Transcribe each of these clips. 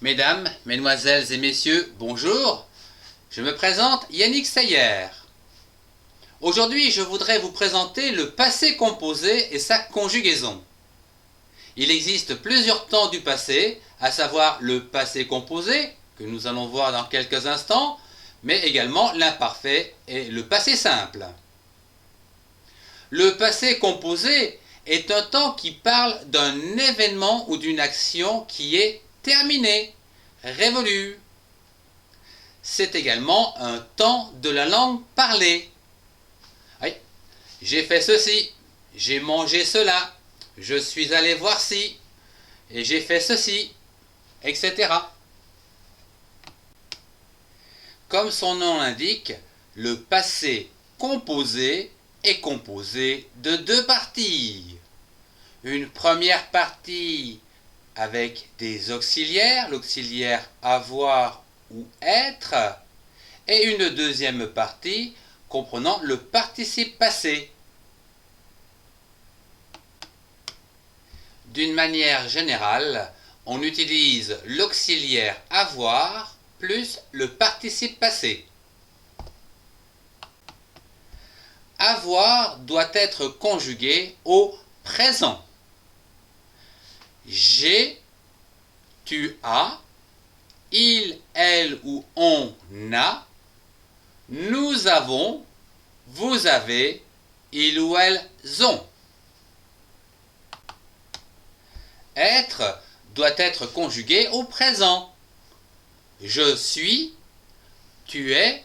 Mesdames, Mesdemoiselles et Messieurs, bonjour. Je me présente Yannick Sayer. Aujourd'hui, je voudrais vous présenter le passé composé et sa conjugaison. Il existe plusieurs temps du passé, à savoir le passé composé, que nous allons voir dans quelques instants, mais également l'imparfait et le passé simple. Le passé composé est un temps qui parle d'un événement ou d'une action qui est terminée, révolue. C'est également un temps de la langue parlée. Oui, j'ai fait ceci, j'ai mangé cela, je suis allé voir ci, et j'ai fait ceci, etc. Comme son nom l'indique, le passé composé est composé de deux parties. Une première partie avec des auxiliaires, l'auxiliaire avoir ou être, et une deuxième partie comprenant le participe passé. D'une manière générale, on utilise l'auxiliaire avoir plus le participe passé. Avoir doit être conjugué au présent. J'ai, tu as, il, elle ou on a, nous avons, vous avez, ils ou elles ont. Être doit être conjugué au présent. Je suis, tu es,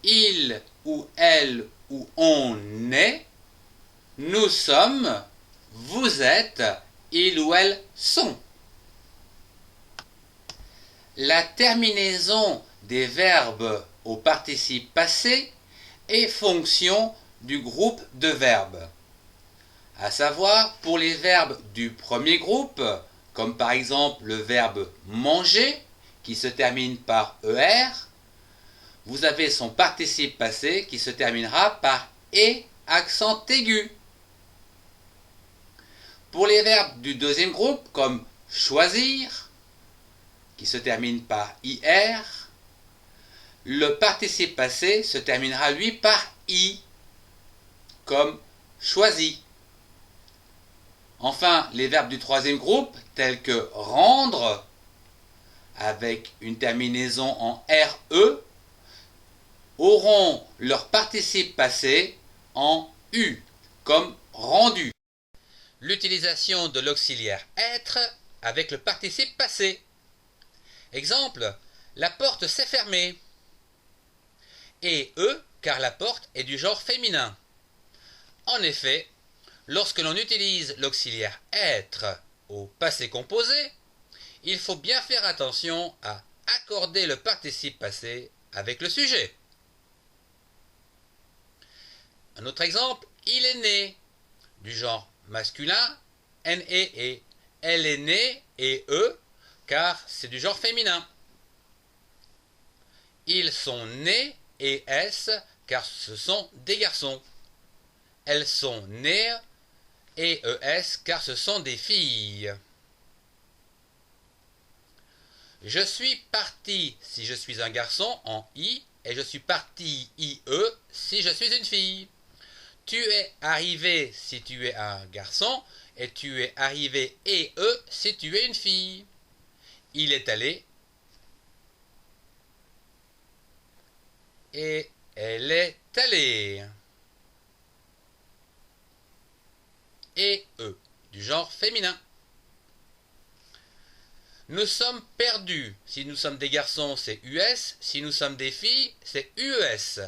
il ou elle ou on est, nous sommes, vous êtes, ils ou elles sont. La terminaison des verbes au participe passé est fonction du groupe de verbes. À savoir, pour les verbes du premier groupe, comme par exemple le verbe manger, qui se termine par ER, vous avez son participe passé qui se terminera par E accent aigu. Pour les verbes du deuxième groupe, comme choisir, qui se termine par IR, le participe passé se terminera lui par I, comme choisi. Enfin, les verbes du troisième groupe, tels que rendre, avec une terminaison en RE, auront leur participe passé en U, comme rendu. L'utilisation de l'auxiliaire être avec le participe passé. Exemple, la porte s'est fermée. Et car la porte est du genre féminin. En effet, lorsque l'on utilise l'auxiliaire être au passé composé, il faut bien faire attention à accorder le participe passé avec le sujet. Un autre exemple, il est né, du genre masculin, NE et elle est née et car c'est du genre féminin. Ils sont nés et S, car ce sont des garçons. Elles sont nées et ES, car ce sont des filles. Je suis parti si je suis un garçon en I, et je suis parti IE si je suis une fille. Tu es arrivé si tu es un garçon, et tu es arrivé EE si tu es une fille. Il est allé et elle est allée. Et du genre féminin. Nous sommes perdus. Si nous sommes des garçons, c'est US. Si nous sommes des filles, c'est UES.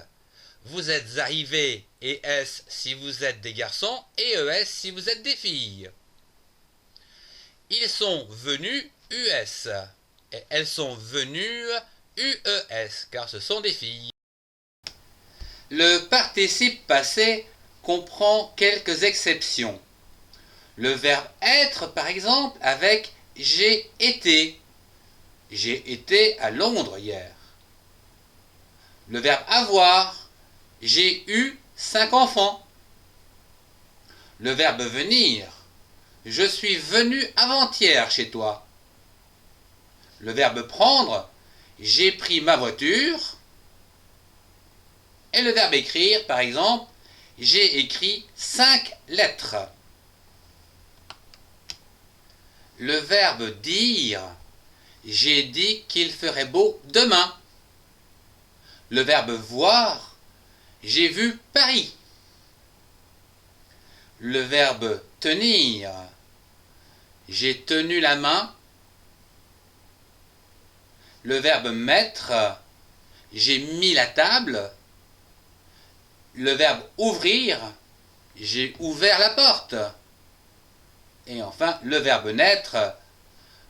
Vous êtes arrivés, ES si vous êtes des garçons, et ES si vous êtes des filles. Ils sont venus, US. Et elles sont venues, UES, car ce sont des filles. Le participe passé comprend quelques exceptions. Le verbe être, par exemple, avec j'ai été. J'ai été à Londres hier. Le verbe avoir. J'ai eu 5 enfants. Le verbe venir. Je suis venu avant-hier chez toi. le verbe prendre, j'ai pris ma voiture. Et le verbe écrire, par exemple, j'ai écrit 5 lettres. Le verbe dire, j'ai dit qu'il ferait beau demain. Le verbe voir, j'ai vu Paris. Le verbe tenir, j'ai tenu la main. Le verbe mettre, j'ai mis la table. Le verbe ouvrir, j'ai ouvert la porte. Et enfin, le verbe naître,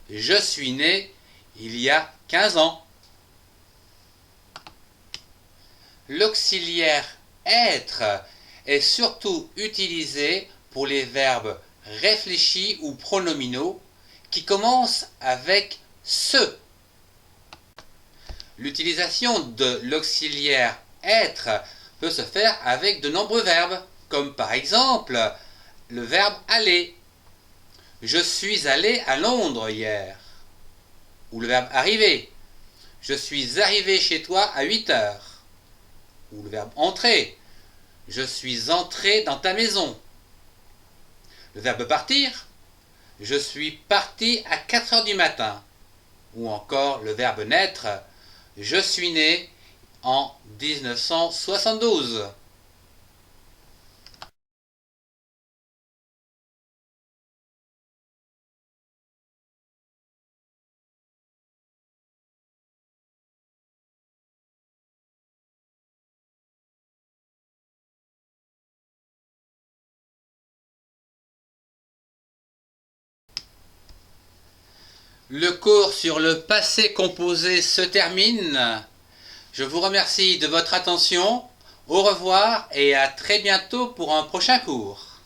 je suis né il y a 15 ans. L'auxiliaire être est surtout utilisé pour les verbes réfléchis ou pronominaux qui commencent avec ce. L'utilisation de l'auxiliaire être peut se faire avec de nombreux verbes, comme par exemple le verbe aller. Je suis allé à Londres hier. Ou le verbe arriver. Je suis arrivé chez toi à 8 heures. Ou le verbe entrer. Je suis entré dans ta maison. Le verbe partir. Je suis parti à 4 heures du matin. Ou encore le verbe naître. Je suis né en 1972. Le cours sur le passé composé se termine. Je vous remercie de votre attention. Au revoir et à très bientôt pour un prochain cours.